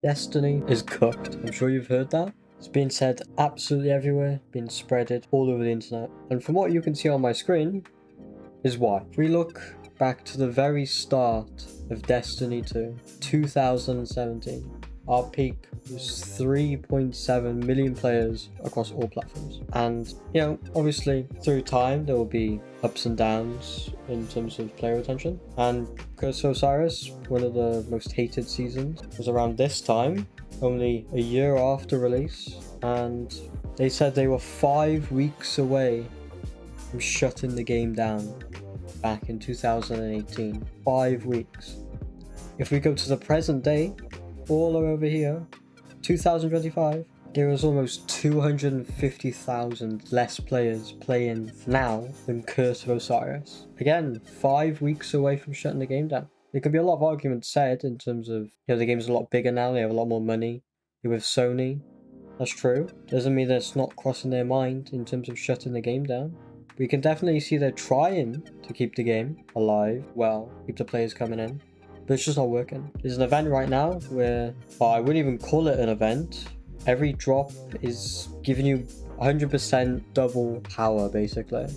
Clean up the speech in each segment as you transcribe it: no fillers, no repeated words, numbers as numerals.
Destiny is cooked. I'm sure you've heard that. It's been said absolutely everywhere, been spreaded all over the internet. And from what you can see on my screen, is why. If we look back to the very start of Destiny 2, 2017, our peak was 3.7 million players across all platforms. And, obviously through time there will be ups and downs in terms of player retention. And Curse of Osiris, one of the most hated seasons, was around this time, only a year after release. And they said they were 5 weeks away from shutting the game down back in 2018. 5 weeks. If we go to the present day, all over here, 2025, there is almost 250,000 less players playing now than Curse of Osiris. Again, 5 weeks away from shutting the game down. There could be a lot of arguments said in terms of, the game's a lot bigger now, they have a lot more money. You're with Sony, that's true. Doesn't mean that it's not crossing their mind in terms of shutting the game down. We can definitely see they're trying to keep the game alive, keep the players coming in. But it's just not working. There's an event right now where, I wouldn't even call it an event. Every drop is giving you 100% double power, basically.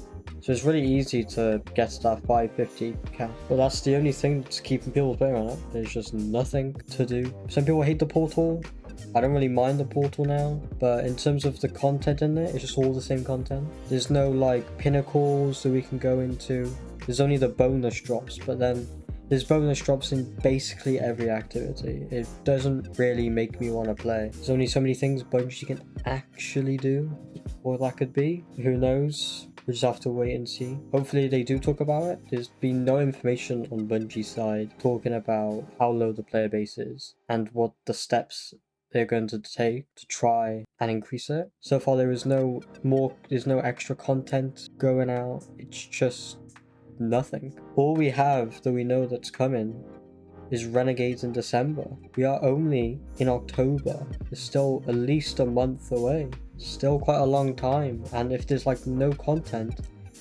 So it's really easy to get to that 550 cap. But that's the only thing that's keeping people playing right now. There's just nothing to do. Some people hate the portal. I don't really mind the portal now, but in terms of the content in it, it's just all the same content. There's no pinnacles that we can go into. There's only the bonus drops, but then there's bonus drops in basically every activity. It doesn't really make me want to play. There's only so many things Bungie can actually do. What that could be, who knows? We just have to wait and see. Hopefully they do talk about it. There's been no information on Bungie's side talking about how low the player base is and what the steps they're going to take to try and increase it. So far there's no extra content going out. It's just nothing. All we have that we know that's coming is Renegades in December. We are only in October. It's still at least a month away. Still quite a long time. And if there's no content,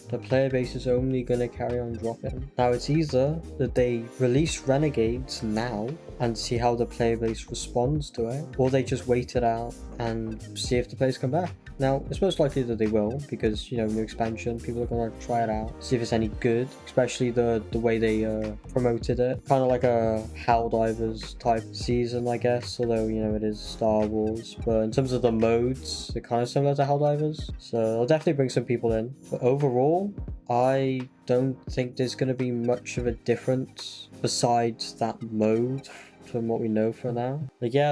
the player base is only going to carry on dropping. Now it's either that they release Renegades now and see how the player base responds to it, or they just wait it out and see if the players come back. Now, it's most likely that they will, because, new expansion, people are going to try it out, see if it's any good, especially the way they promoted it. Kind of like a Helldivers type season, I guess, although, it is Star Wars. But in terms of the modes, they're kind of similar to Helldivers, so it'll definitely bring some people in. But overall, I don't think there's going to be much of a difference besides that mode from what we know for now.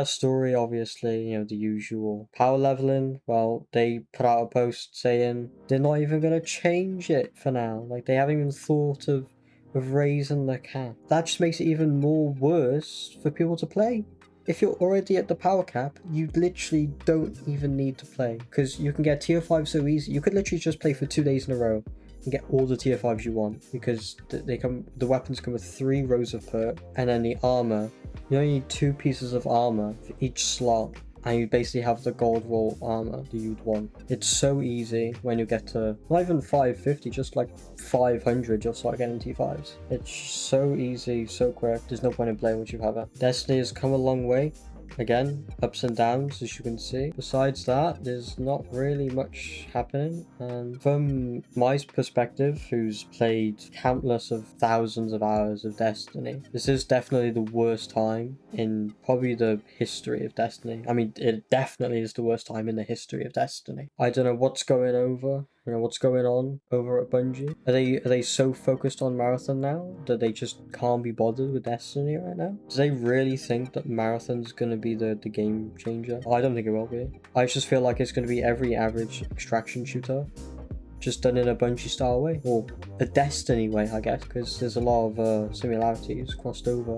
Story, obviously, the usual. Power leveling, they put out a post saying they're not even going to change it for now. They haven't even thought of raising the cap. That just makes it even more worse for people to play. If you're already at the power cap, you literally don't even need to play, because you can get tier 5 so easy. You could literally just play for 2 days in a row and get all the tier 5s you want, because the weapons come with 3 rows of perk, and then the armor, you only need 2 pieces of armor for each slot, and you basically have the gold roll armor that you'd want. It's so easy. When you get to not even 550, just 500, you'll start getting T5s. It's so easy, so quick. There's no point in playing once you have it. Destiny has come a long way. Again, ups and downs, as you can see. Besides that, there's not really much happening. And from my perspective, who's played countless of thousands of hours of Destiny, this is definitely the worst time in probably the history of Destiny. I mean, it definitely is the worst time in the history of Destiny. I don't know what's going on over at Bungie. Are they so focused on Marathon now that they just can't be bothered with Destiny right now? Do they really think that Marathon's gonna be the game changer? I don't think it will be. I just feel like it's gonna be every average extraction shooter, just done in a Bungie style way, or a Destiny way, I guess, because there's a lot of similarities crossed over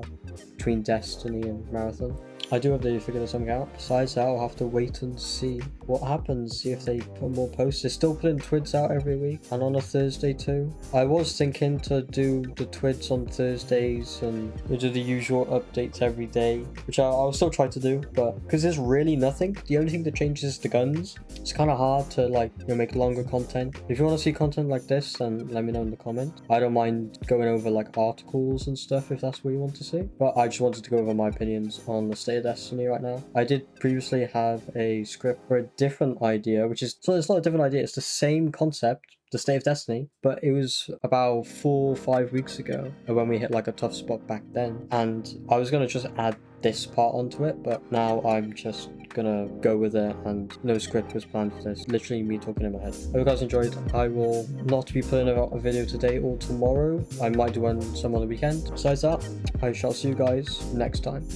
between Destiny and Marathon. I do hope they figure something out. Besides that, I'll have to wait and see what happens, see if they put more posts. They're still putting twids out every week, and on a Thursday too. I was thinking to do the twids on Thursdays and do the usual updates every day, which I'll still try to do, but because there's really nothing. The only thing that changes is the guns. It's kind of hard to make longer content. If you want to see content like this, then let me know in the comments. I don't mind going over articles and stuff if that's what you want to see, but I just wanted to go over my opinions on the state State of Destiny right now. I did previously have a script for a different idea, which is, so it's not a different idea, it's the same concept, the State of Destiny, but it was about 4 or 5 weeks ago when we hit like a tough spot back then, and I was going to just add this part onto it, but now I'm just gonna go with it, and no script was planned for this, literally me talking in my head. Hope you guys enjoyed. I will not be putting out a video today or tomorrow. I might do one some on the weekend. Besides that, I shall see you guys next time.